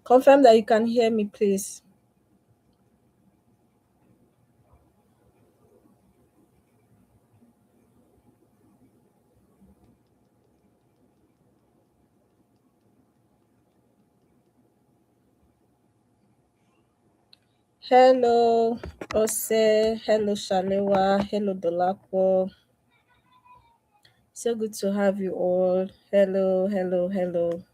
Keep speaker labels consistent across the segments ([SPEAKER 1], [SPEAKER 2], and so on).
[SPEAKER 1] Confirm that you can hear me, please. Hello, Ose. Hello, Shalewa. Hello, Dolapo. So good to have you all. Hello, hello, hello.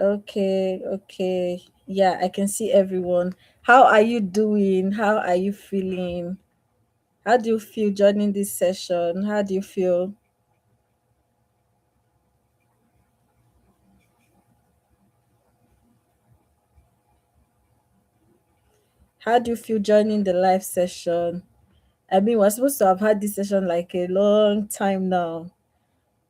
[SPEAKER 1] Okay, okay. Yeah, I can see everyone. How are you doing? How are you feeling? How do you feel joining this session? How do you feel? How do you feel joining the live session? I mean, we're supposed to have had this session like a long time now.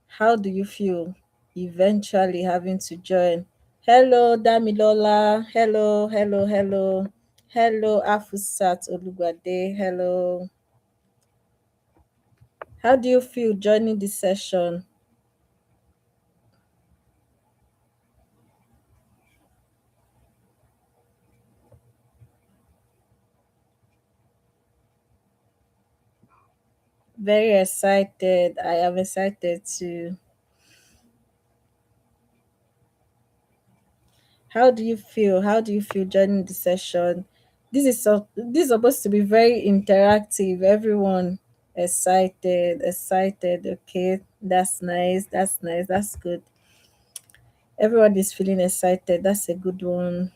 [SPEAKER 1] How do you feel eventually having to join? Hello, Damilola. Hello, hello, hello. Hello, Afusat Olugbade. Hello. How do you feel joining this session? Very excited. I am excited too. How do you feel? How do you feel joining the session? This is supposed to be very interactive. Everyone excited, excited. Okay, that's nice. That's nice. That's good. Everyone is feeling excited. That's a good one.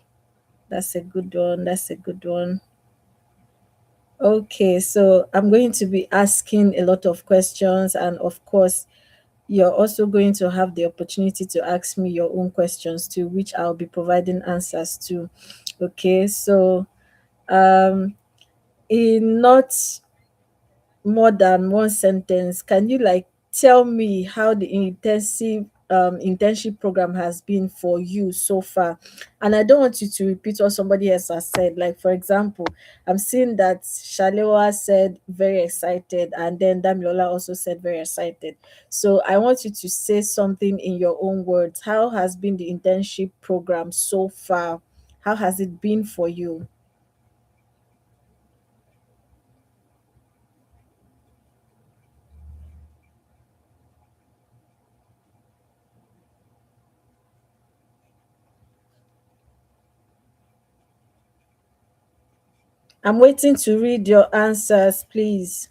[SPEAKER 1] That's a good one. That's a good one. Okay, so I'm going to be asking a lot of questions, and of course, you're also going to have the opportunity to ask me your own questions too, which I'll be providing answers to. Okay, so um, in not more than one sentence, can you like tell me how the intensive internship program has been for you so far? And I don't want you to repeat what somebody else has said. Like for example, I'm seeing that Shalewa said very excited, and then Damilola also said very excited. So I want you to say something in your own words. How has been the internship program so far? How has it been for you? I'm waiting to read your answers, please.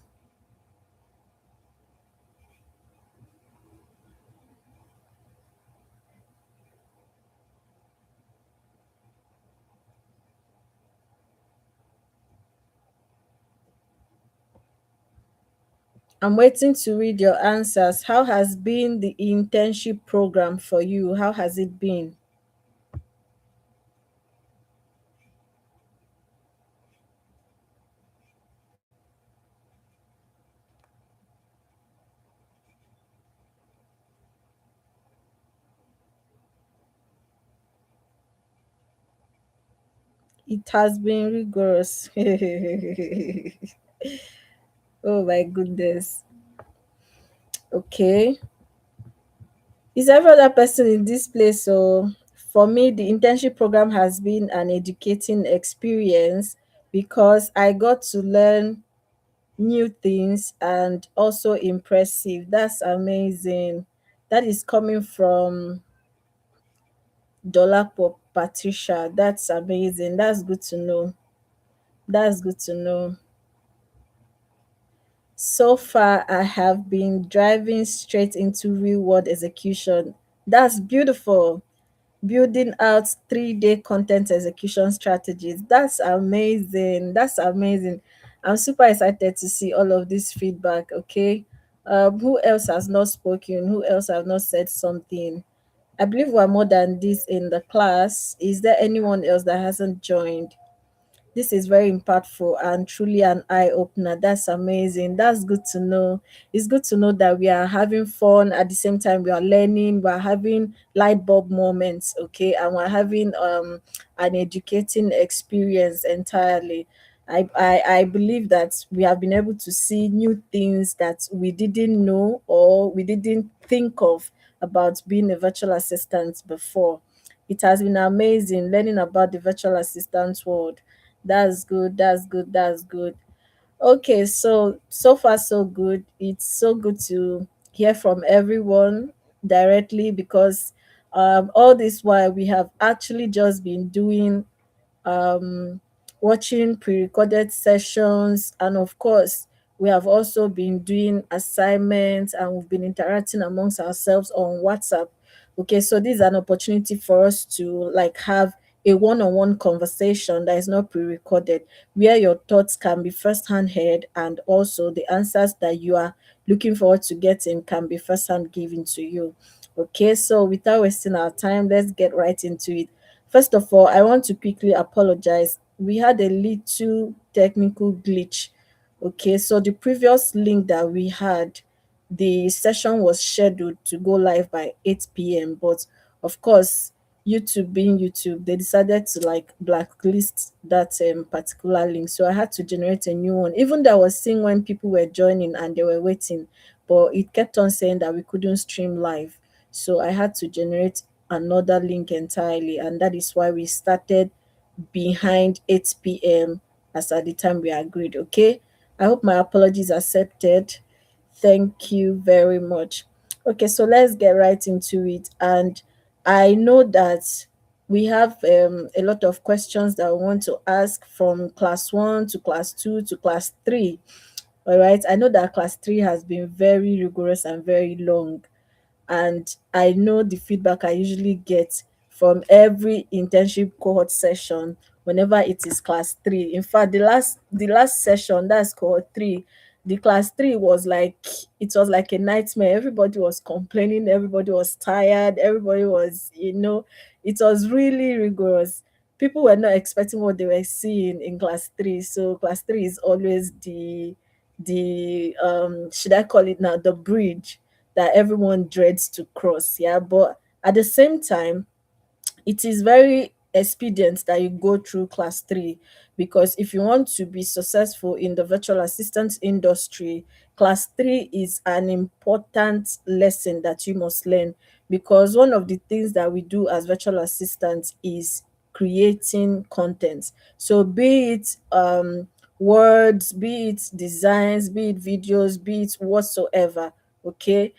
[SPEAKER 1] I'm waiting to read your answers. How has been the internship program for you? How has it been? It has been rigorous. Oh my goodness. Okay. Is every other person in this place? So for me, the internship program has been an educating experience because I got to learn new things and also impressive. That's amazing. That is coming from Dolapo Patricia. That's amazing. That's good to know. That's good to know. So far, I have been driving straight into real world execution. That's beautiful. Building out 3-day content execution strategies. That's amazing. That's amazing. I'm super excited to see all of this feedback. Okay. Who else has not spoken? Who else have not said something? I believe we're more than this in the class. Is there anyone else that hasn't joined? This is very impactful and truly an eye opener. That's amazing. That's good to know. It's good to know that we are having fun at the same time we are learning, we're having light bulb moments, okay, and we're having an educating experience entirely. I believe that we have been able to see new things that we didn't know or we didn't think of about being a virtual assistant before. It has been amazing learning about the virtual assistant world. That's good. That's good. That's good. Okay, so far so good. It's so good to hear from everyone directly because all this while we have actually just been doing um, watching pre-recorded sessions, and of course we have also been doing assignments and we've been interacting amongst ourselves on WhatsApp. Okay, so this is an opportunity for us to like have a one-on-one conversation that is not pre-recorded, where your thoughts can be first-hand heard and also the answers that you are looking forward to getting can be first-hand given to you. Okay, so without wasting our time, let's get right into it. First of all, I want to quickly apologize. We had a little technical glitch. Okay, so the previous link that we had, the session was scheduled to go live by 8 p.m. But of course, YouTube being YouTube, they decided to like blacklist that particular link. So I had to generate a new one. Even though I was seeing when people were joining and they were waiting, but it kept on saying that we couldn't stream live. So I had to generate another link entirely, and that is why we started behind 8 p.m. as at the time we agreed. Okay, I hope my apologies accepted. Thank you very much. Okay, so let's get right into it. And I know that we have a lot of questions that we want to ask from class 1 to class 2 to class 3. All right, I know that class 3 has been very rigorous and very long, and I know the feedback I usually get from every internship cohort session whenever it is class 3. In fact, the last session, that's cohort 3, the class 3 was like, it was like a nightmare. Everybody was complaining, everybody was tired, everybody was, it was really rigorous. People were not expecting what they were seeing in class 3. So class 3 is always the should I call it now, the bridge that everyone dreads to cross. Yeah, but at the same time, it is very expedient that you go through class 3, because if you want to be successful in the virtual assistant industry, class 3 is an important lesson that you must learn, because one of the things that we do as virtual assistants is creating content. So be it words, be it designs, be it videos, be it whatsoever. Okay,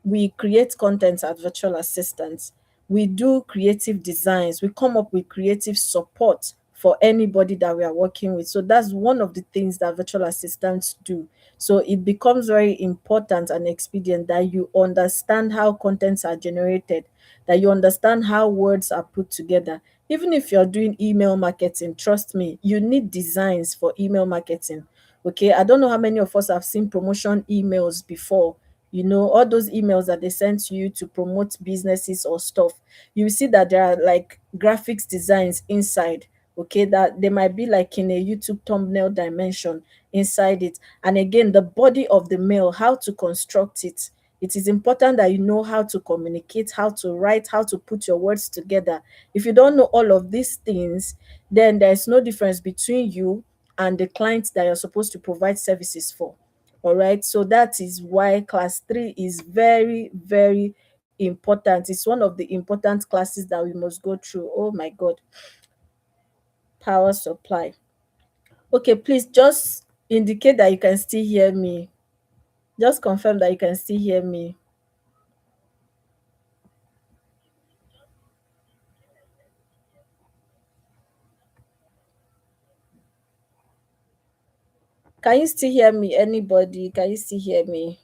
[SPEAKER 1] we create content as virtual assistants. We do creative designs. We come up with creative support for anybody that we are working with. So that's one of the things that virtual assistants do. So it becomes very important and expedient that you understand how contents are generated, that you understand how words are put together. Even if you're doing email marketing, trust me, you need designs for email marketing. Okay, I don't know how many of us have seen promotion emails before. All those emails that they send to you to promote businesses or stuff. You will see that there are like graphics designs inside. Okay, that they might be like in a YouTube thumbnail dimension inside it. And again, the body of the mail, how to construct it. It is important that you know how to communicate, how to write, how to put your words together. If you don't know all of these things, then there's no difference between you and the client that you're supposed to provide services for. All right, so that is why class 3 is very, very important. It's one of the important classes that we must go through. Oh my God, power supply. Okay, please just indicate that you can still hear me. Just confirm that you can still hear me. Can you still hear me? Anybody? Can you still hear me?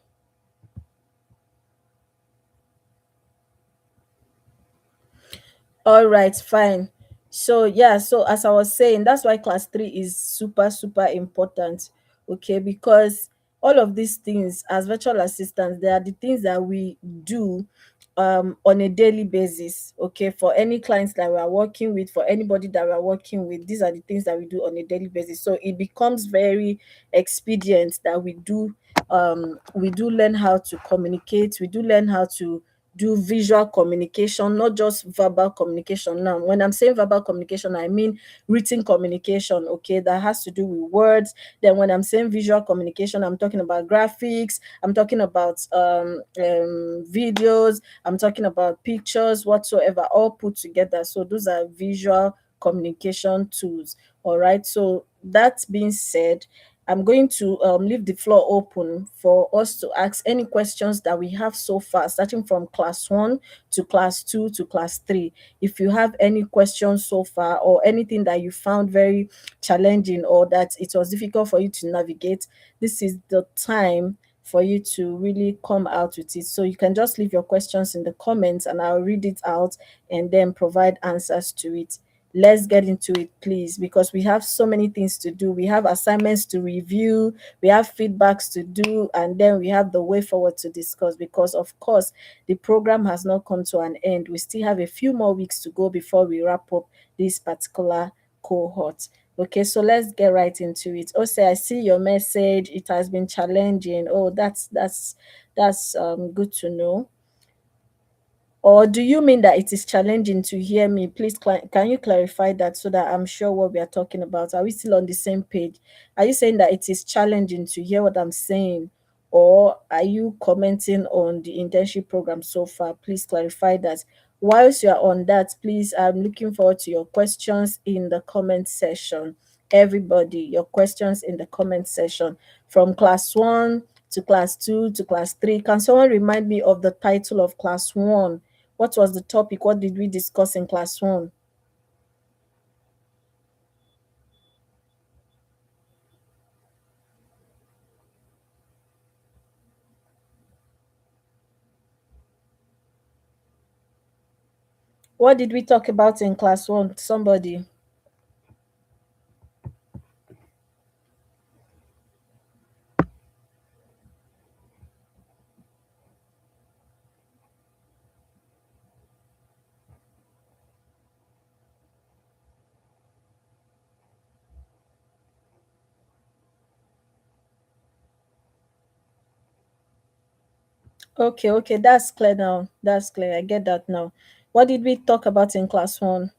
[SPEAKER 1] All right, fine. So yeah, so as I was saying, that's why class 3 is super, super important. Okay, because all of these things as virtual assistants, they are the things that we do on a daily basis. Okay, for any clients that we are working with, for anybody that we are working with, these are the things that we do on a daily basis. So it becomes very expedient that we do learn how to communicate, we do learn how to do visual communication, not just verbal communication. Now, when I'm saying verbal communication, I mean written communication, okay, that has to do with words. Then when I'm saying visual communication, I'm talking about graphics, I'm talking about videos, I'm talking about pictures, whatsoever, all put together. So those are visual communication tools. All right. So that being said, I'm going to leave the floor open for us to ask any questions that we have so far, starting from class one to class two to class three. If you have any questions so far, or anything that you found very challenging, or that it was difficult for you to navigate, this is the time for you to really come out with it. So you can just leave your questions in the comments and I'll read it out and then provide answers to it. Let's get into it, please, because we have so many things to do. We have assignments to review, we have feedbacks to do, and then we have the way forward to discuss. Because, of course, the program has not come to an end. We still have a few more weeks to go before we wrap up this particular cohort. Okay, so let's get right into it. Also, I see your message. It has been challenging. Oh, that's good to know. Or do you mean that it is challenging to hear me? Please, can you clarify that so that I'm sure what we are talking about? Are we still on the same page? Are you saying that it is challenging to hear what I'm saying? Or are you commenting on the internship program so far? Please clarify that. Whilst you are on that, please, I'm looking forward to your questions in the comment section. Everybody, your questions in the comment section, from class one to class two to class three. Can someone remind me of the title of class one? What was the topic? What did we discuss in class one? What did we talk about in class one? Somebody. Okay, okay, that's clear now. That's clear. I get that now. What did we talk about in class one?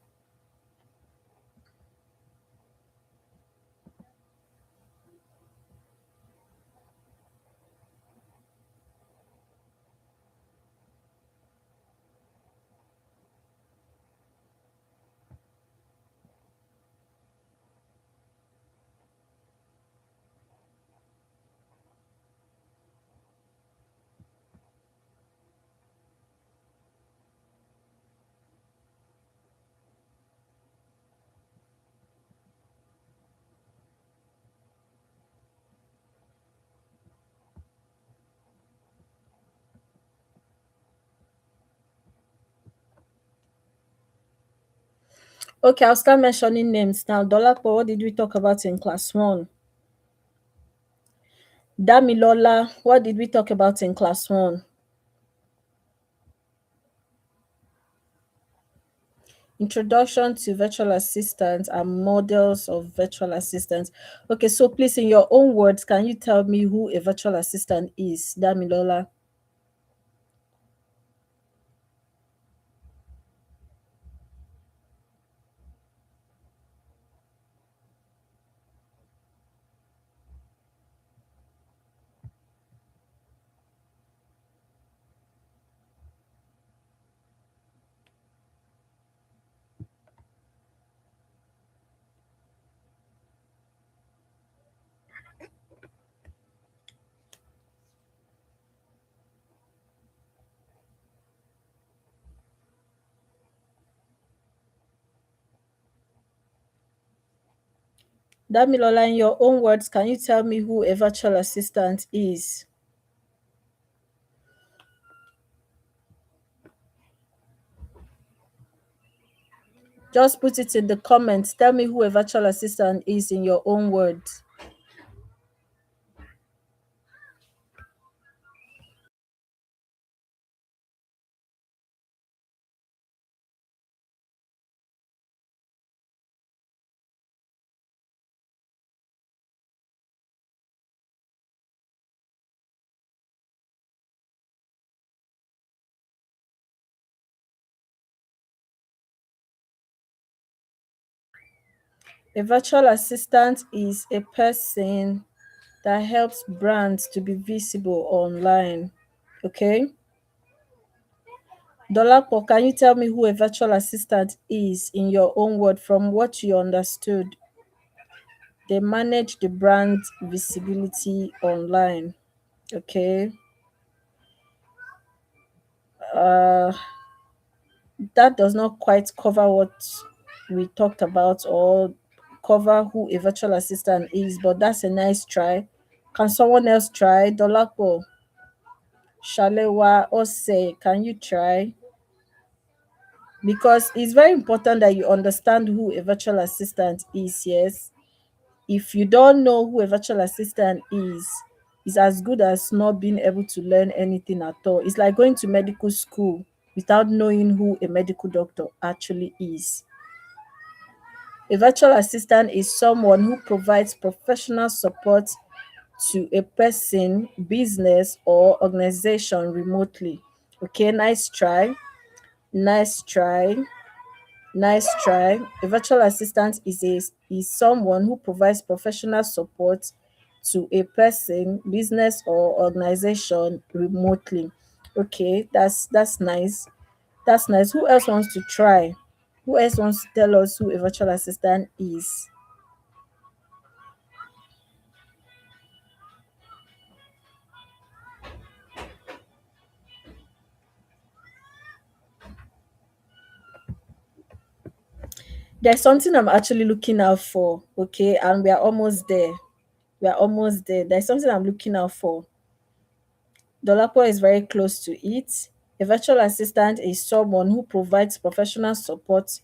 [SPEAKER 1] Okay, I'll start mentioning names now. Dolapo, what did we talk about in class one? Damilola, what did we talk about in class one? Introduction to virtual assistants and models of virtual assistants. Okay, so please, in your own words, can you tell me who a virtual assistant is, Damilola? Damilola, in your own words, can you tell me who a virtual assistant is? Just put it in the comments. Tell me who a virtual assistant is in your own words. A virtual assistant is a person that helps brands to be visible online. Okay. Dolapo, can you tell me who a virtual assistant is in your own word from what you understood? They manage the brand visibility online. Okay. Uh, that does not quite cover what we talked about or cover who a virtual assistant is, but that's a nice try. Can someone else try? Dolapo, Shalewa, Ose, can you try? Because it's very important that you understand who a virtual assistant is. Yes, if you don't know who a virtual assistant is, it's as good as not being able to learn anything at all. It's like going to medical school without knowing who a medical doctor actually is. A virtual assistant is someone who provides professional support to a person, business, or organization remotely. Okay, nice try. Nice try. Nice try. A virtual assistant is someone who provides professional support to a person, business, or organization remotely. Okay, that's nice. That's nice. Who else wants to try? Who else wants to tell us who a virtual assistant is? There's something I'm actually looking out for, okay, and we are almost there. We are almost there. There's something I'm looking out for. Dolapo is very close to it. A virtual assistant is someone who provides professional support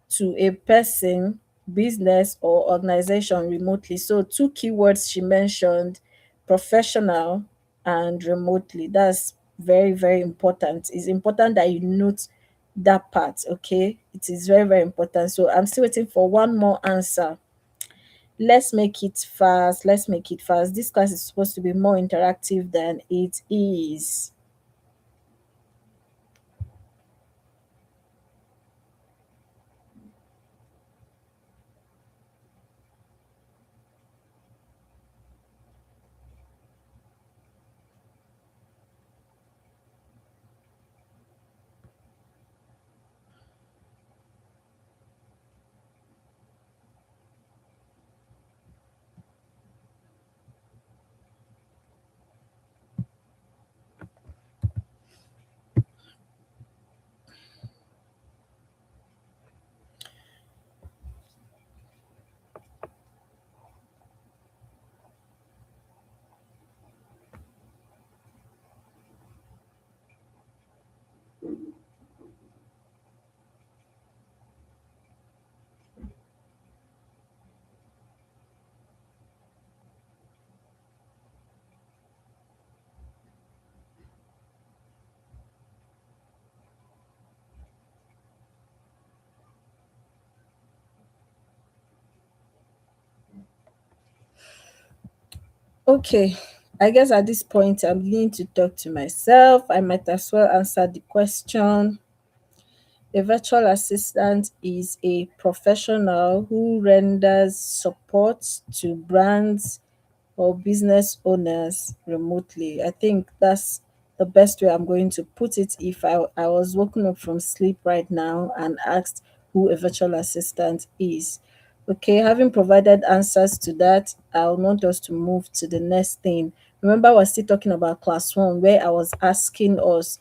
[SPEAKER 1] to a person, business, or organization remotely. So, two keywords she mentioned: professional and remotely. That's very, very important. It's important that you note that part, okay? It is very, very important. So, I'm still waiting for one more answer. Let's make it fast. Let's make it fast. This class is supposed to be more interactive than it is. Okay, I guess at this point I'm beginning to talk to myself. I might as well answer the question. A virtual assistant is a professional who renders support to brands or business owners remotely. I think that's the best way I'm going to put it if I was woken up from sleep right now and asked who a virtual assistant is. Okay, having provided answers to that, I want us to move to the next thing. Remember, we're still talking about class one, where I was asking us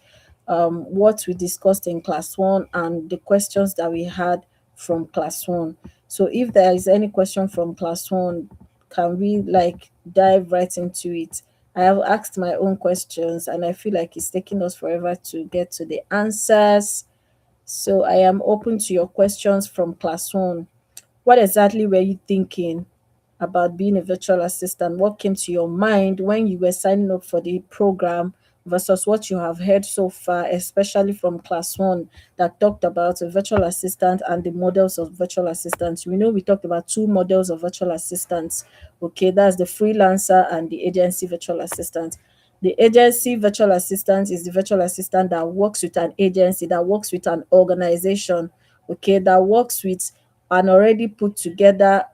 [SPEAKER 1] what we discussed in class one and the questions that we had from class one. So, if there is any question from class one, can we like dive right into it? I have asked my own questions and I feel like it's taking us forever to get to the answers. So I am open to your questions from class one. What exactly were you thinking about being a virtual assistant? What came to your mind when you were signing up for the program versus what you have heard so far, especially from class one that talked about a virtual assistant and the models of virtual assistants? We know we talked about two models of virtual assistants. Okay, that's the freelancer and the agency virtual assistant. The agency virtual assistant is the virtual assistant that works with an agency, that works with an organization, okay, that works with an already put together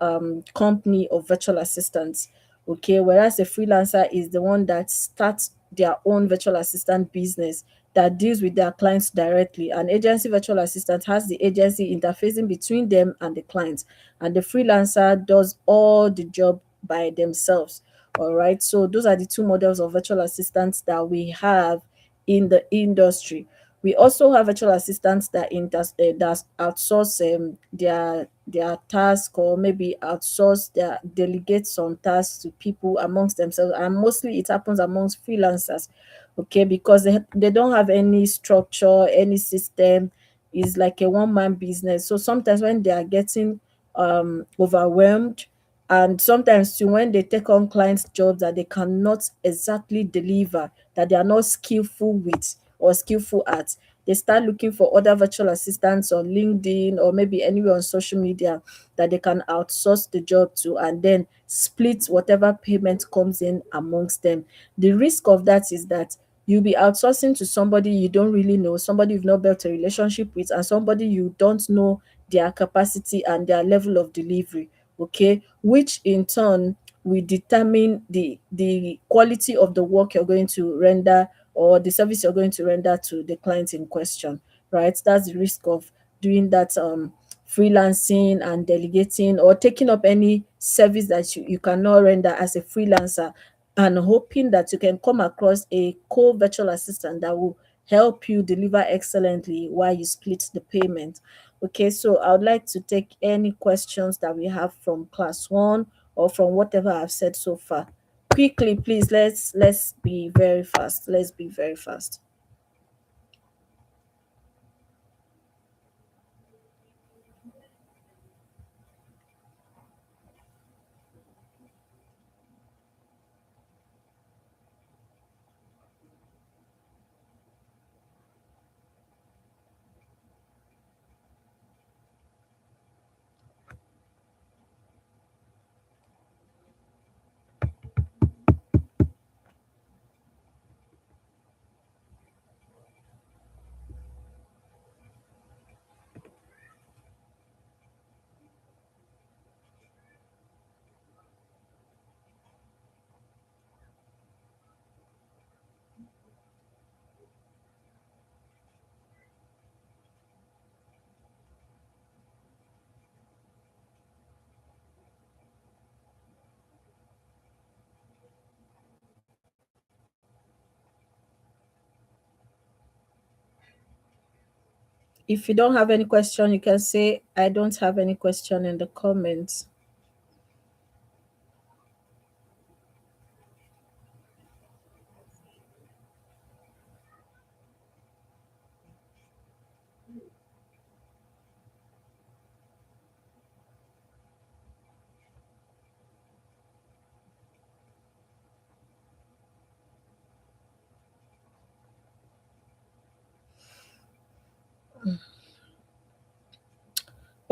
[SPEAKER 1] company of virtual assistants. Okay, whereas a freelancer is the one that starts their own virtual assistant business that deals with their clients directly. An agency virtual assistant has the agency interfacing between them and the clients, and the freelancer does all the job by themselves. All right, so those are the two models of virtual assistants that we have in the industry. We also have virtual assistants that outsource their task, or maybe outsource their delegate some tasks to people amongst themselves, and mostly it happens amongst freelancers. Okay, because they don't have any structure, any system. It's like a one-man business. So sometimes when they are getting overwhelmed, and sometimes too when they take on clients jobs that they cannot exactly deliver, that they are not skillful with or skillful at, they start looking for other virtual assistants on LinkedIn or maybe anywhere on social media that they can outsource the job to, and then split whatever payment comes in amongst them. The risk of that is that you'll be outsourcing to somebody you don't really know, somebody you've not built a relationship with, and somebody you don't know their capacity and their level of delivery. Okay, which in turn will determine the quality of the work you're going to render, or the service you're going to render to the client in question. Right, that's the risk of doing that freelancing and delegating, or taking up any service that you cannot render as a freelancer, and hoping that you can come across a co-virtual assistant that will help you deliver excellently while you split the payment. Okay, so I would like to take any questions that we have from class one, or from whatever I've said so far. Quickly, please, let's be very fast. Let's be very fast. If you don't have any question, you can say I don't have any question in the comments.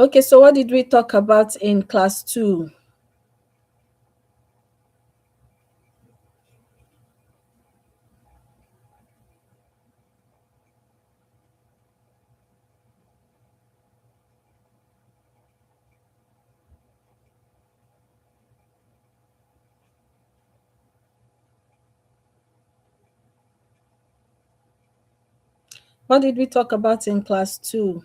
[SPEAKER 1] Okay, so what did we talk about in class two? What did we talk about in class two?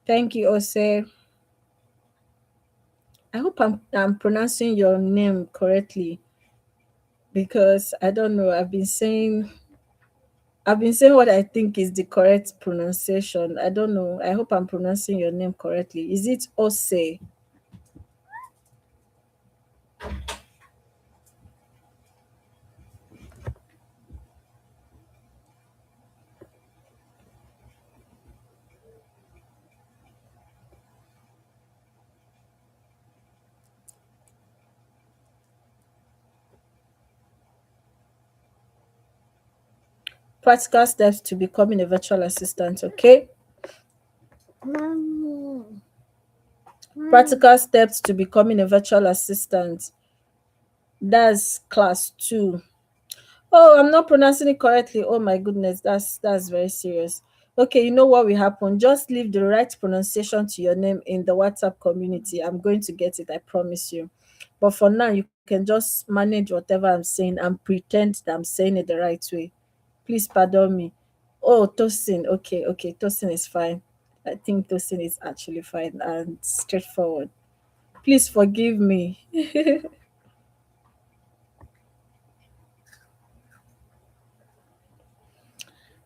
[SPEAKER 1] Thank you, Ose. I hope I'm pronouncing your name correctly, because I don't know. I've been saying what I think is the correct pronunciation. I don't know. I hope I'm pronouncing your name correctly. Is it Ose? Practical steps to becoming a virtual assistant. Okay. Practical steps to becoming a virtual assistant. That's class 2. Oh, I'm not pronouncing it correctly. Oh my goodness, that's very serious. Okay, you know what will happen? Just leave the right pronunciation to your name in the WhatsApp community. I'm going to get it, I promise you. But for now, you can just manage whatever I'm saying and pretend that I'm saying it the right way. Please pardon me. Oh, Tosin. Okay, okay, Tosin is fine. I think Tosin is actually fine and straightforward. Please forgive me.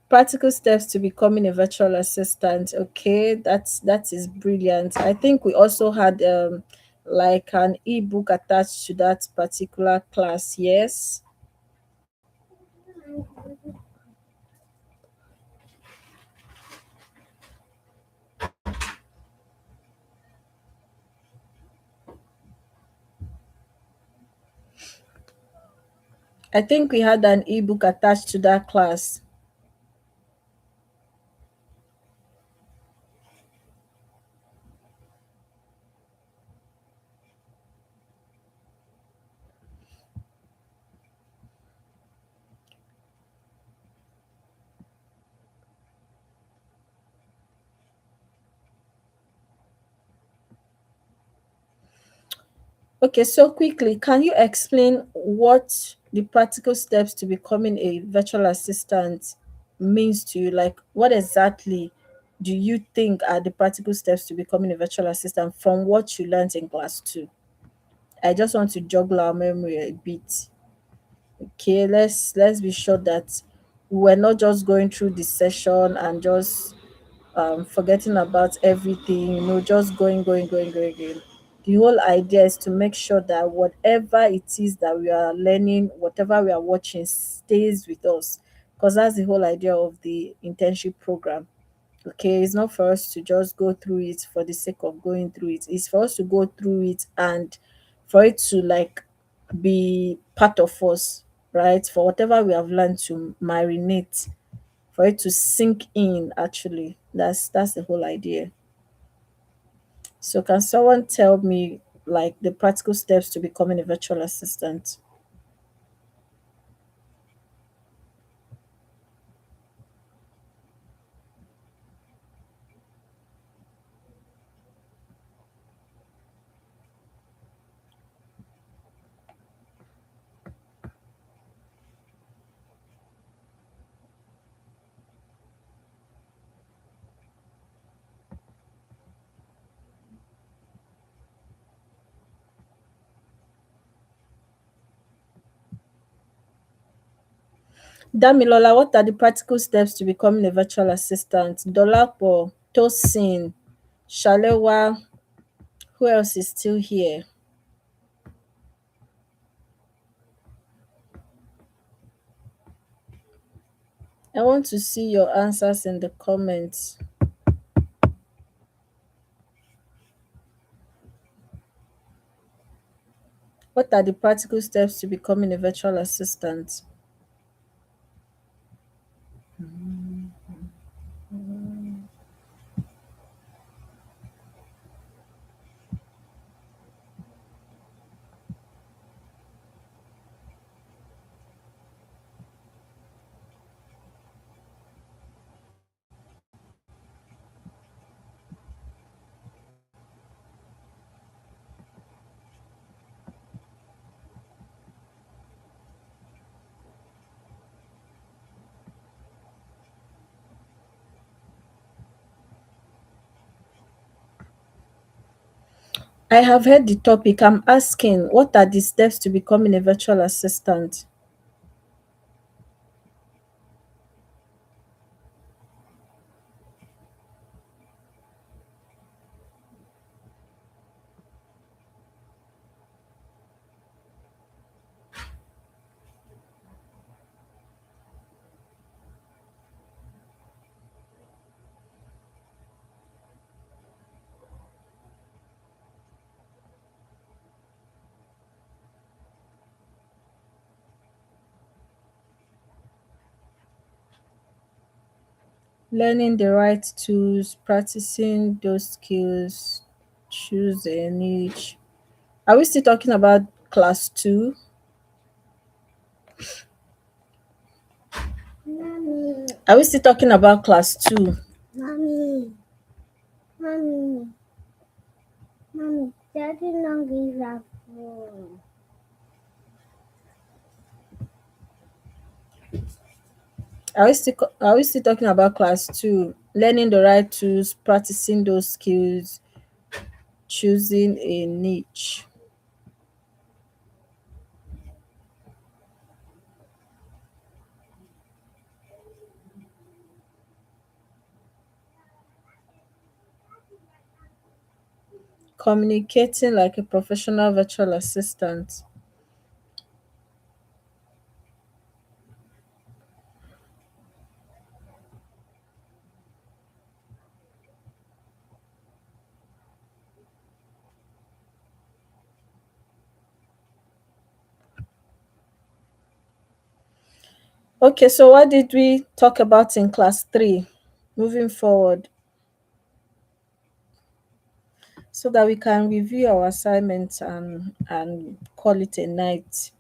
[SPEAKER 1] Practical steps to becoming a virtual assistant. Okay, that is brilliant. I think we also had like an ebook attached to that particular class. Yes, I think we had an ebook attached to that class. Okay, so quickly, can you explain what the practical steps to becoming a virtual assistant means to you? Like, what exactly do you think are the practical steps to becoming a virtual assistant from what you learned in class 2? I just want to joggle our memory a bit. Okay, let's be sure that we're not just going through the session and just forgetting about everything, just going. The whole idea is to make sure that whatever it is that we are learning, whatever we are watching, stays with us. Because that's the whole idea of the internship program. Okay, it's not for us to just go through it for the sake of going through it. It's for us to go through it and for it to like be part of us, right? For whatever we have learned to marinate, for it to sink in actually. That's the whole idea. So can someone tell me like the practical steps to becoming a virtual assistant? Damilola, what are the practical steps to becoming a virtual assistant? Dolapo, Tosin, Shalewa, who else is still here? I want to see your answers in the comments. What are the practical steps to becoming a virtual assistant? I have heard the topic. I'm asking, what are the steps to becoming a virtual assistant? Learning the right tools, practicing those skills, choose a niche. Are we still talking about class 2? Are we still talking about class 2?
[SPEAKER 2] Mommy, mommy, mommy, daddy long is a phone.
[SPEAKER 1] Are we still talking about class 2? Learning the right tools, practicing those skills, choosing a niche, communicating like a professional virtual assistant. Okay, so what did we talk about in class 3? Moving forward, so that we can review our assignments and call it a night.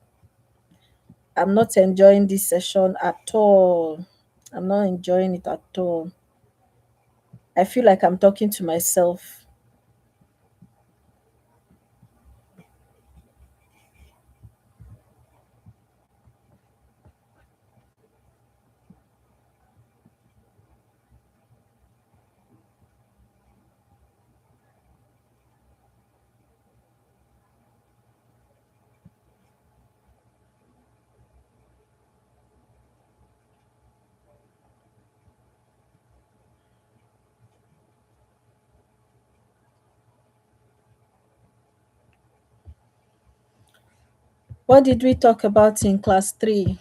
[SPEAKER 1] I'm not enjoying this session at all. I'm not enjoying it at all. I feel like I'm talking to myself. What did we talk about in class 3?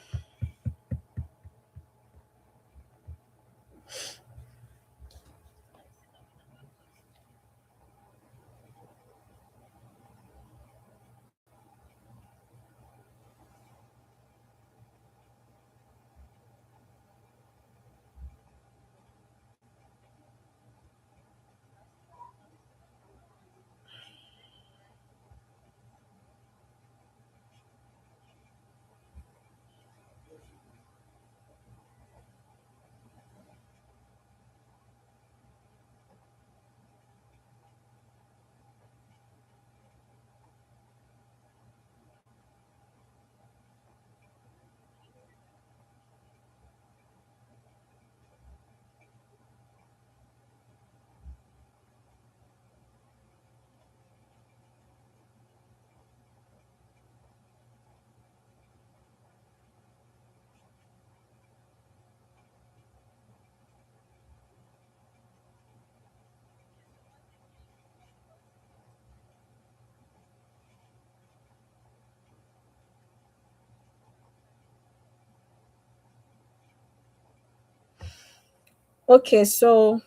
[SPEAKER 1] Okay, so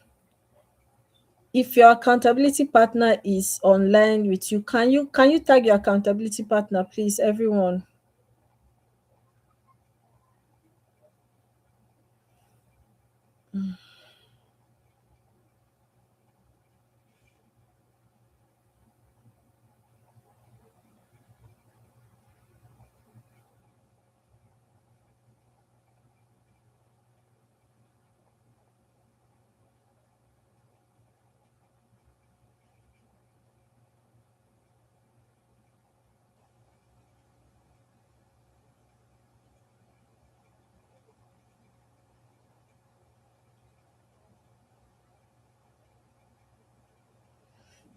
[SPEAKER 1] if your accountability partner is online with you, can you tag your accountability partner, please, everyone?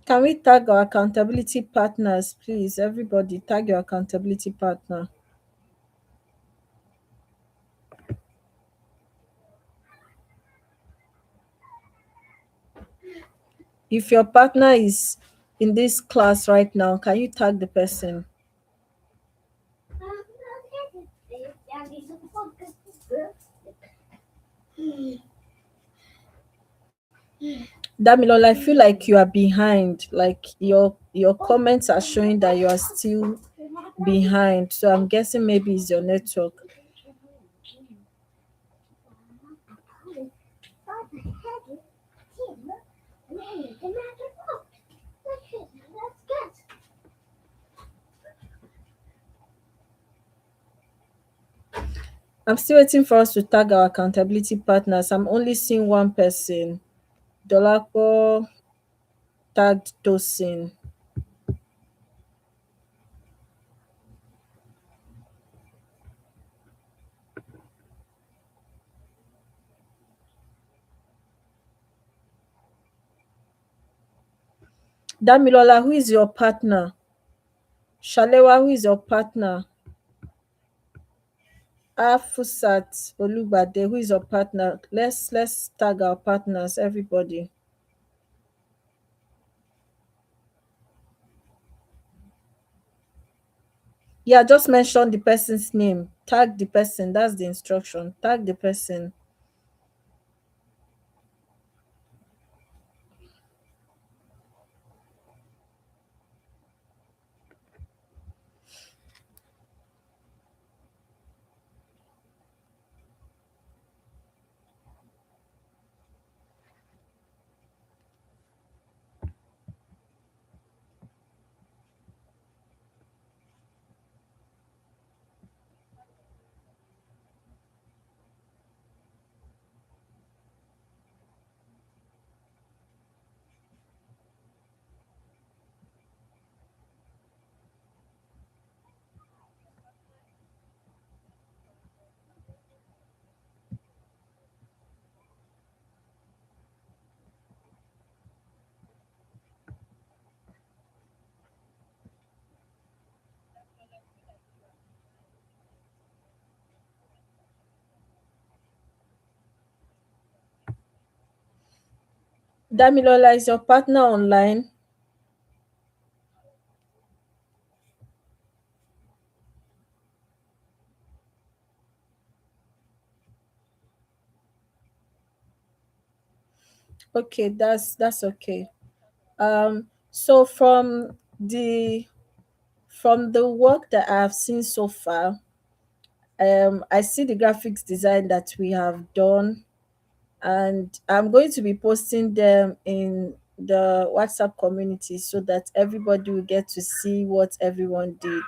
[SPEAKER 1] Can we tag our accountability partners, please? Everybody, tag your accountability partner. If your partner is in this class right now, can you tag the person? Damilola, I feel like you are behind. Like your comments are showing that you are still behind. So I'm guessing maybe it's your network. I'm still waiting for us to tag our accountability partners. I'm only seeing one person. Dolapo tagged Tosin. Damilola, who is your partner? Shalewa, who is your partner? Afusat Olugbade, who is your partner? Let's tag our partners, everybody. Yeah, just mention the person's name. Tag the person. That's the instruction. Tag the person. Damilola, is your partner online? Okay, that's okay. So from the work that I have seen so far, I see the graphics design that we have done, and I'm going to be posting them in the WhatsApp community so that everybody will get to see what everyone did.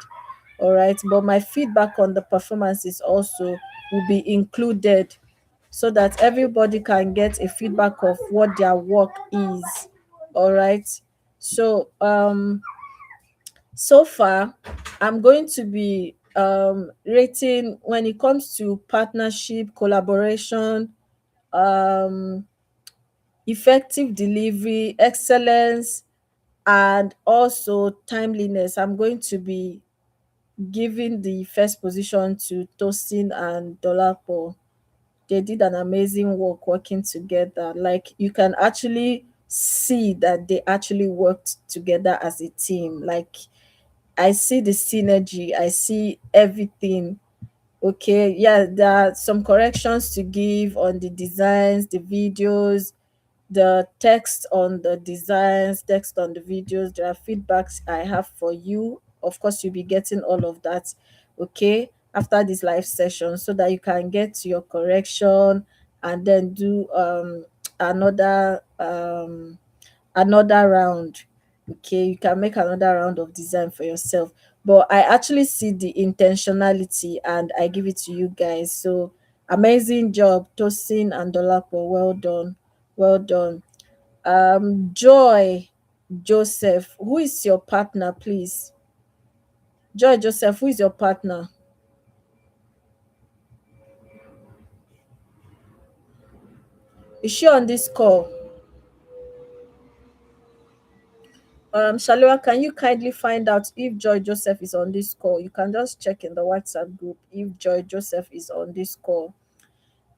[SPEAKER 1] All right, but my feedback on the performances also will be included so that everybody can get a feedback of what their work is. All right. So so far I'm going to be rating when it comes to partnership, collaboration, um effective delivery, excellence, and also timeliness. I'm going to be giving the first position to Tosin and Dolapo. They did an amazing work working together. Like, you can actually see that they actually worked together as a team. Like, I see the synergy, I see everything. Okay, yeah, there are some corrections to give on the designs, the videos, the text on the designs, text on the videos. There are feedbacks I have for you. Of course, you'll be getting all of that, okay, after this live session, so that you can get to your correction and then do another another round. Okay, you can make another round of design for yourself. But I actually see the intentionality and I give it to you guys. So amazing job, Tosin and Dolapo. Well done. Well done. Joy Joseph, who is your partner, please? Joy Joseph, who is your partner? Is she on this call? Shalewa, can you kindly find out if Joy Joseph is on this call? You can just check in the WhatsApp group if Joy Joseph is on this call.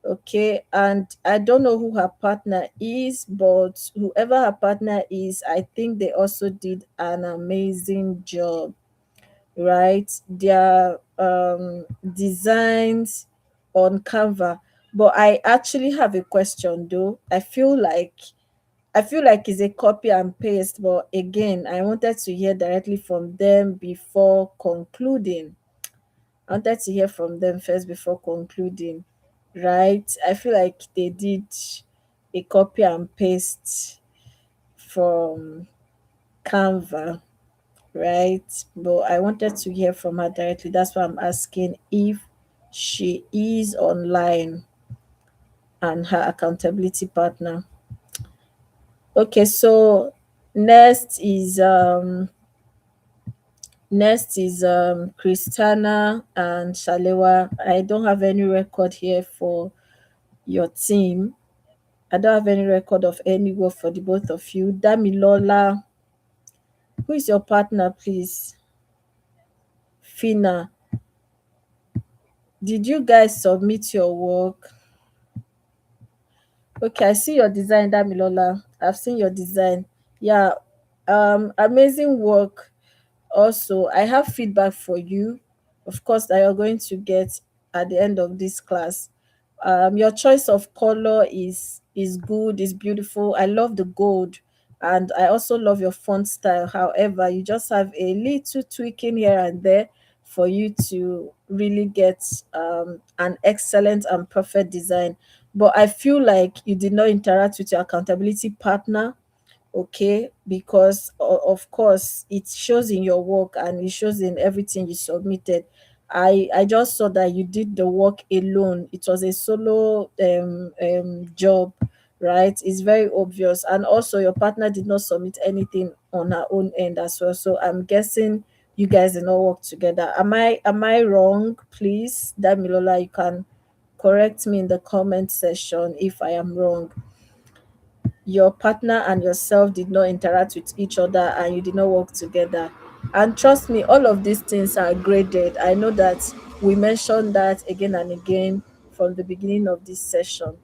[SPEAKER 1] Okay, and I don't know who her partner is, but whoever her partner is, I think they also did an amazing job, right? Their designs on Canva. But I actually have a question though. I feel like it's a copy and paste, but again, I wanted to hear directly from them before concluding. I wanted to hear from them first before concluding, right? I feel like they did a copy and paste from Canva, right? But I wanted to hear from her directly. That's why I'm asking if she is online, and her accountability partner. Okay, so next is um next is Christiana and Shalewa. I don't have any record here for your team. I don't have any record of any work for the both of you. Damilola, who is your partner, please? Fina, did you guys submit your work? Okay, I see your design, Damilola. I've seen your design. Yeah, amazing work. Also, I have feedback for you, of course, that you're going to get at the end of this class. Your choice of color is good, is beautiful. I love the gold, and I also love your font style. However, you just have a little tweaking here and there for you to really get an excellent and perfect design. But I feel like you did not interact with your accountability partner, okay, because of course it shows in your work and it shows in everything you submitted. I just saw that you did the work alone. It was a solo job, right? It's very obvious. And also your partner did not submit anything on her own end as well, so I'm guessing you guys did not work together. Am I wrong? Please, Damilola, you can correct me in the comment section if I am wrong. Your partner and yourself did not interact with each other and you did not work together. And trust me, all of these things are graded. I know that we mentioned that again and again from the beginning of this session.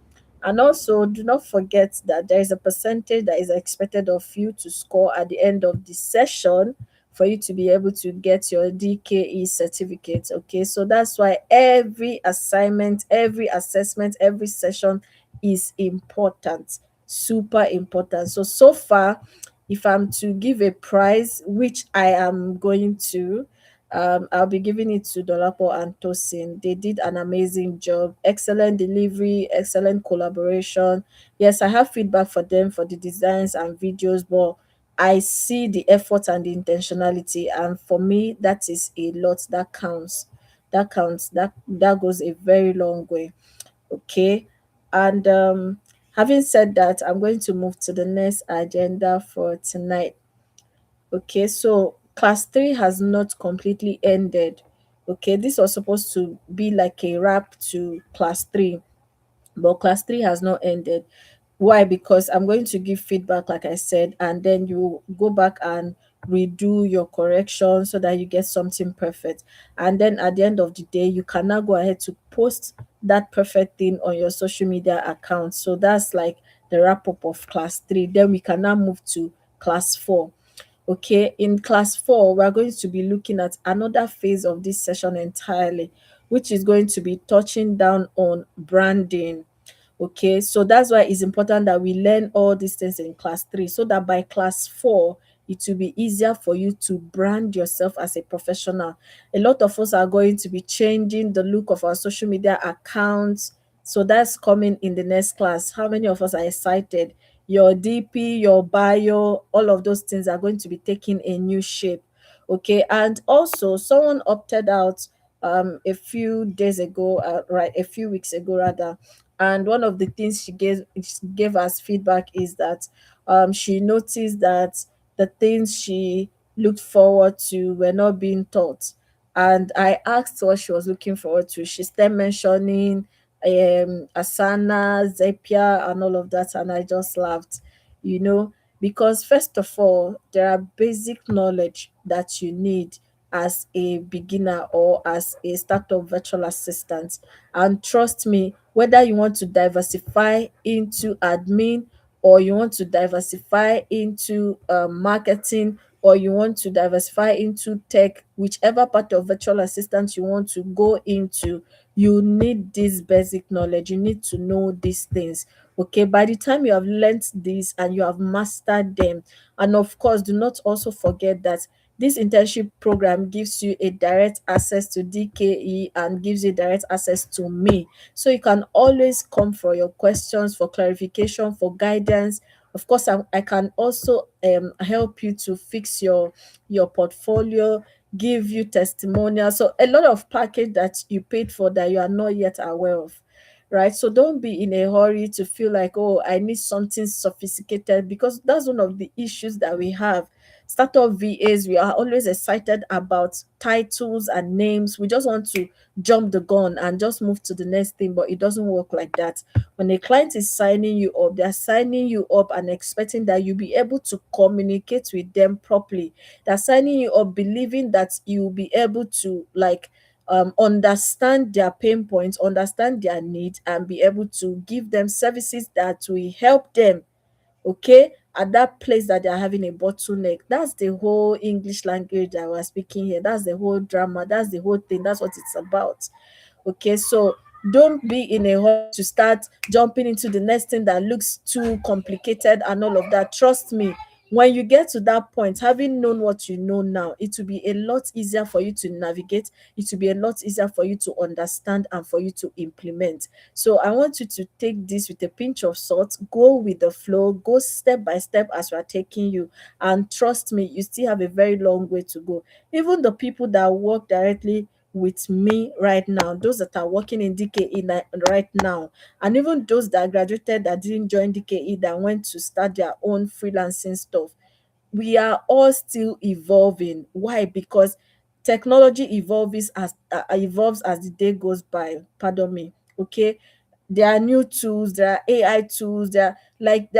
[SPEAKER 1] And also, do not forget that there is a percentage that is expected of you to score at the end of the session for you to be able to get your DKE certificate. Okay, so that's why every assignment, every assessment, every session is important, super important. So far, if I'm to give a prize, which I am going to, I'll be giving it to Dolapo and Tosin. They did an amazing job, excellent delivery, excellent collaboration. Yes, I have feedback for them for the designs and videos, but I see the effort and the intentionality, and for me, that is a lot. That counts. That counts. That goes a very long way. Okay. And having said that, I'm going to move to the next agenda for tonight. Okay, so class 3 has not completely ended. Okay, this was supposed to be like a wrap to class 3, but class 3 has not ended. Why? Because I'm going to give feedback, like I said, and then you go back and redo your correction so that you get something perfect. And then at the end of the day, you can now go ahead to post that perfect thing on your social media account. So that's like the wrap up of class 3. Then we can now move to class 4. Okay, in class 4, we're going to be looking at another phase of this session entirely, which is going to be touching down on branding. Okay, so that's why it's important that we learn all these things in class 3 so that by class 4, it will be easier for you to brand yourself as a professional. A lot of us are going to be changing the look of our social media accounts. So that's coming in the next class. How many of us are excited? Your DP, your bio, all of those things are going to be taking a new shape. Okay, and also someone opted out a few days ago, right, a few weeks ago rather, and one of the things she gave us feedback is that she noticed that the things she looked forward to were not being taught. And I asked what she was looking forward to. She started mentioning Asana, Zapier, and all of that, and I just laughed, you know, because first of all, there are basic knowledge that you need as a beginner or as a startup virtual assistant. And trust me, whether you want to diversify into admin, or you want to diversify into marketing, or you want to diversify into tech, whichever part of virtual assistant you want to go into, you need this basic knowledge. You need to know these things. Okay, by the time you have learned this and you have mastered them, and of course, do not also forget that this internship program gives you a direct access to DKE and gives you direct access to me. So you can always come for your questions, for clarification, for guidance, Of course, I can also help you to fix your portfolio, give you testimonial. So a lot of package that you paid for that you are not yet aware of, right? So don't be in a hurry to feel like, oh, I need something sophisticated, because that's one of the issues that we have. Startup VAs, we are always excited about titles and names. We just want to jump the gun and just move to the next thing, but it doesn't work like that. When a client is signing you up, they're signing you up and expecting that you be able to communicate with them properly. They're signing you up believing that you'll be able to like understand their pain points, understand their needs, and be able to give them services that will help them, okay, at that place that they are having a bottleneck. That's the whole English language that we're speaking here. That's the whole drama. That's the whole thing. That's what it's about. Okay, so don't be in a hurry to start jumping into the next thing that looks too complicated and all of that. Trust me, when you get to that point, having known what you know now, it will be a lot easier for you to navigate. It will be a lot easier for you to understand and for you to implement. So I want you to take this with a pinch of salt, go with the flow, go step by step as we are taking you. And trust me, you still have a very long way to go. Even the people that work directly with me right now, those that are working in DKE right now, and even those that graduated that didn't join DKE that went to start their own freelancing stuff, we are all still evolving. Why? Because technology evolves as the day goes by. Pardon me. Okay, there are new tools, there are AI tools, there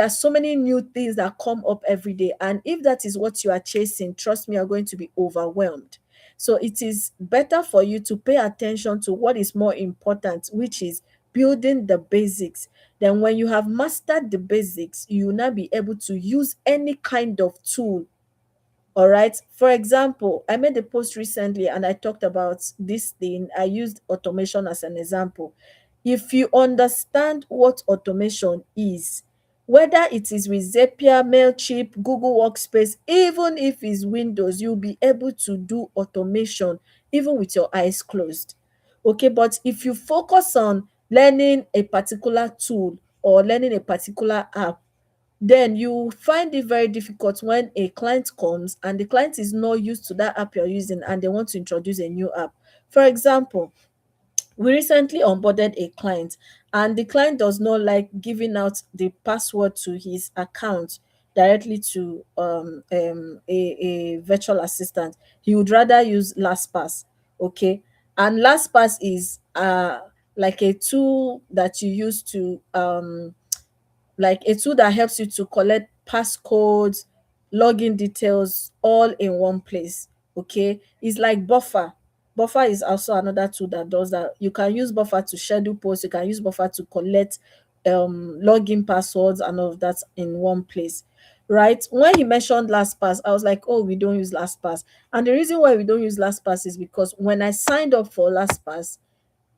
[SPEAKER 1] are so many new things that come up every day. And if that is what you are chasing, trust me, you're going to be overwhelmed. So it is better for you to pay attention to what is more important, which is building the basics. Then when you have mastered the basics, you will now be able to use any kind of tool. All right. For example, I made a post recently and I talked about this thing. I used automation as an example. If you understand what automation is, whether it is with Zapier, Mailchimp, Google Workspace, even if it's Windows, you'll be able to do automation even with your eyes closed. Okay, but if you focus on learning a particular tool or learning a particular app, then you find it very difficult when a client comes and the client is not used to that app you're using and they want to introduce a new app. For example, we recently onboarded a client and the client does not like giving out the password to his account directly to a virtual assistant. He would rather use LastPass. Okay, and LastPass is like a tool that you use to like a tool that helps you to collect passcodes, login details all in one place. Okay, it's like Buffer. Buffer is also another tool that does that. You can use Buffer to schedule posts, you can use Buffer to collect login passwords and all of that in one place. Right, when he mentioned LastPass, I was like, oh, we don't use LastPass. And the reason why we don't use LastPass is because when I signed up for LastPass,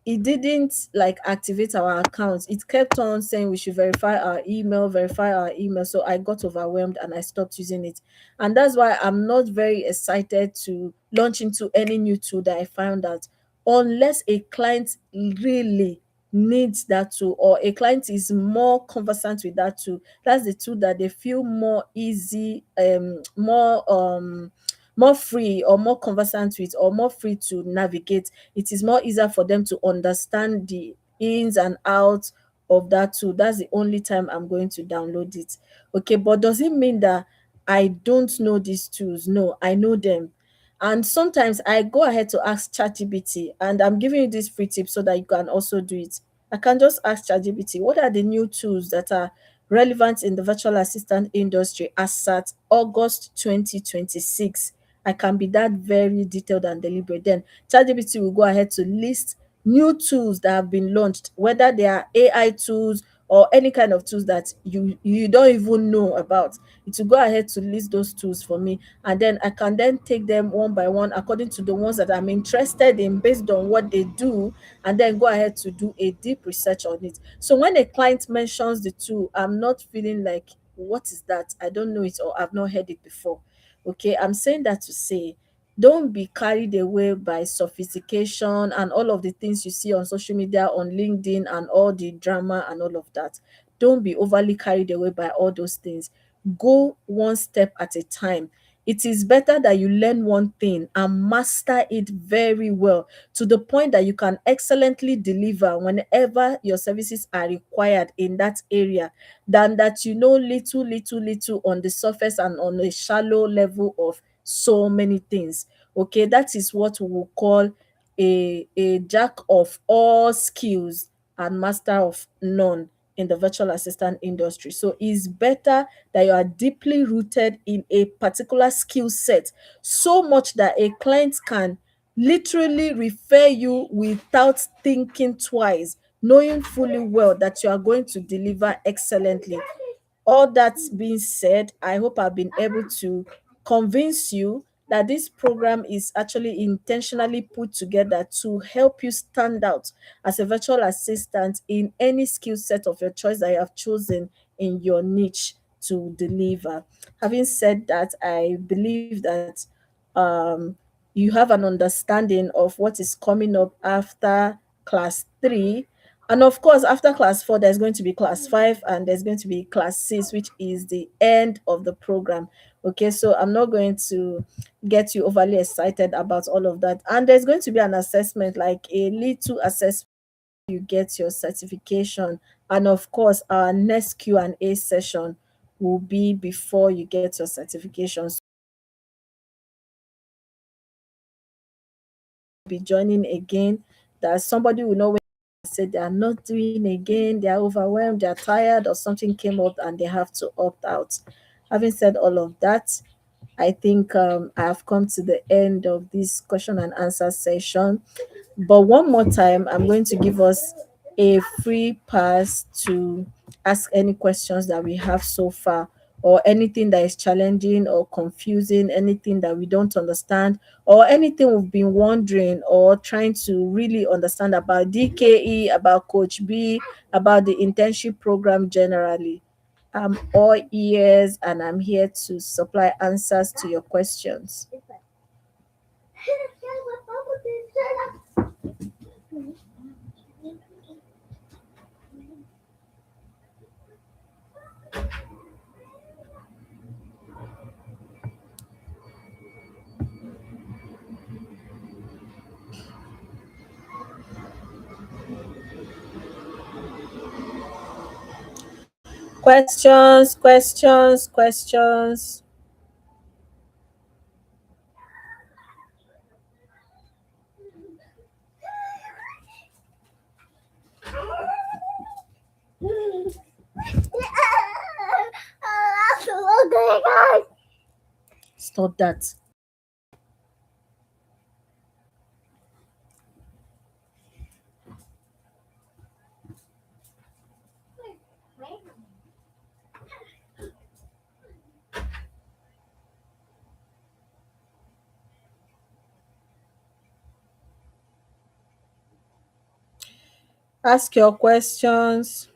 [SPEAKER 1] it didn't like activate our accounts. It kept on saying we should verify our email, verify our email. So I got overwhelmed and I stopped using it. And that's why I'm not very excited to launch into any new tool that I found out, unless a client really needs that tool or a client is more conversant with that tool. That's the tool that they feel more easy, more free or more conversant with or more free to navigate. It is more easier for them to understand the ins and outs of that tool. That's the only time I'm going to download it. Okay, but does it mean that I don't know these tools? No, I know them. And sometimes I go ahead to ask ChatGPT, and I'm giving you this free tip so that you can also do it. I can just ask ChatGPT, what are the new tools that are relevant in the virtual assistant industry as at August 2026? I can be that very detailed and deliberate. Then ChatGPT will go ahead to list new tools that have been launched, whether they are AI tools or any kind of tools that you don't even know about. It will go ahead to list those tools for me, and then I can then take them one by one according to the ones that I'm interested in based on what they do, and then go ahead to do a deep research on it. So when a client mentions the tool, I'm not feeling like, what is that? I don't know it or I've not heard it before. Okay, I'm saying that to say, don't be carried away by sophistication and all of the things you see on social media, on LinkedIn, and all the drama and all of that. don't be overly carried away by all those things. Go one step at a time. It is better that you learn one thing and master it very well to the point that you can excellently deliver whenever your services are required in that area, than that you know little, little, little on the surface and on a shallow level of so many things. Okay, that is what we will call a jack of all skills and master of none in the virtual assistant industry. So it's better that you are deeply rooted in a particular skill set, so much that a client can literally refer you without thinking twice, knowing fully well that you are going to deliver excellently. All that being said, I hope I've been able to convince you that this program is actually intentionally put together to help you stand out as a virtual assistant in any skill set of your choice that you have chosen in your niche to deliver. Having said that, I believe that um, you have an understanding of what is coming up after class 3. And of course, after class 4, there's going to be class 5 and there's going to be class 6, which is the end of the program. Okay, so I'm not going to get you overly excited about all of that. And there's going to be an assessment, like a little assessment, you get your certification. And of course, our next Q&A session will be before you get your certification. So be joining again, that somebody will know when say they are not doing again, they are overwhelmed, they are tired, or something came up and they have to opt out. Having said all of that, I think I have come to the end of this question and answer session. But one more time, I'm going to give us a free pass to ask any questions that we have so far, or anything that is challenging or confusing, anything that we don't understand, or anything we've been wondering or trying to really understand about DKE, about Coach B, about the internship program generally. I'm all ears and I'm here to supply answers to your questions. Questions, questions, questions. Stop that. Ask your questions.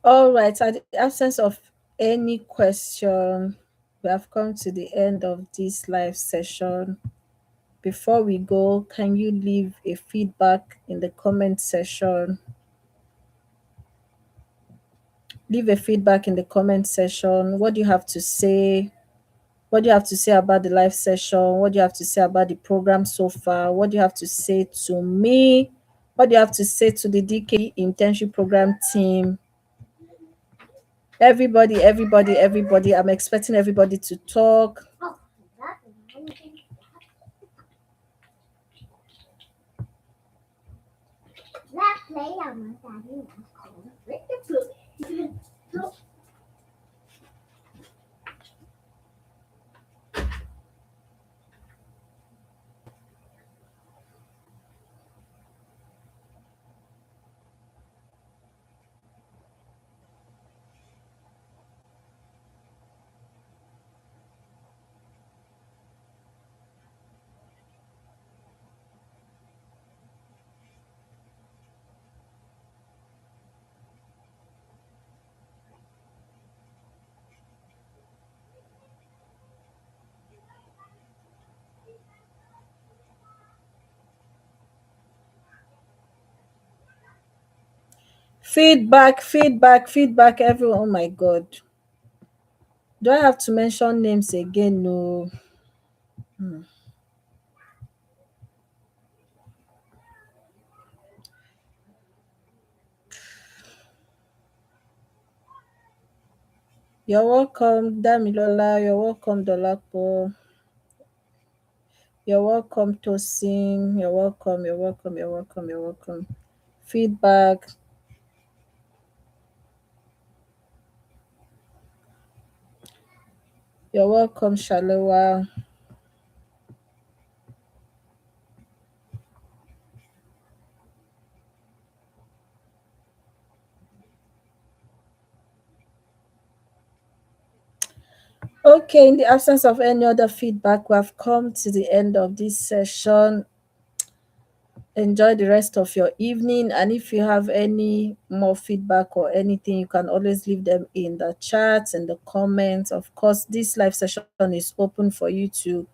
[SPEAKER 1] All right. At the absence of any question, we have come to the end of this live session. Before we go, can you leave a feedback in the comment section? Leave a feedback in the comment section. What do you have to say? What do you have to say about the live session? What do you have to say about the program so far? What do you have to say to me? What do you have to say to the DK internship program team? Everybody, everybody, everybody. I'm expecting everybody to talk. Feedback, feedback, feedback, everyone. Oh my God. Do I have to mention names again? No. You're welcome, Damilola. You're welcome, Dolapo. You're welcome, Tosin. You're welcome, you're welcome, you're welcome, you're welcome. Feedback. You're welcome, Shalewa. Okay, in the absence of any other feedback, we have come to the end of this session. Enjoy the rest of your evening. And if you have any more feedback or anything, you can always leave them in the chat and the comments. Of course, this live session is open for you to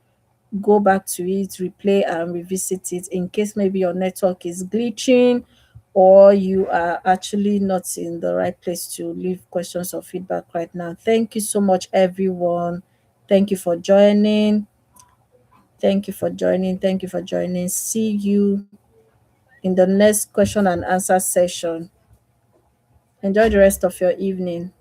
[SPEAKER 1] go back to it, replay and revisit it in case maybe your network is glitching or you are actually not in the right place to leave questions or feedback right now. Thank you so much, everyone. Thank you for joining. Thank you for joining. Thank you for joining. See you in the next question and answer session. Enjoy the rest of your evening.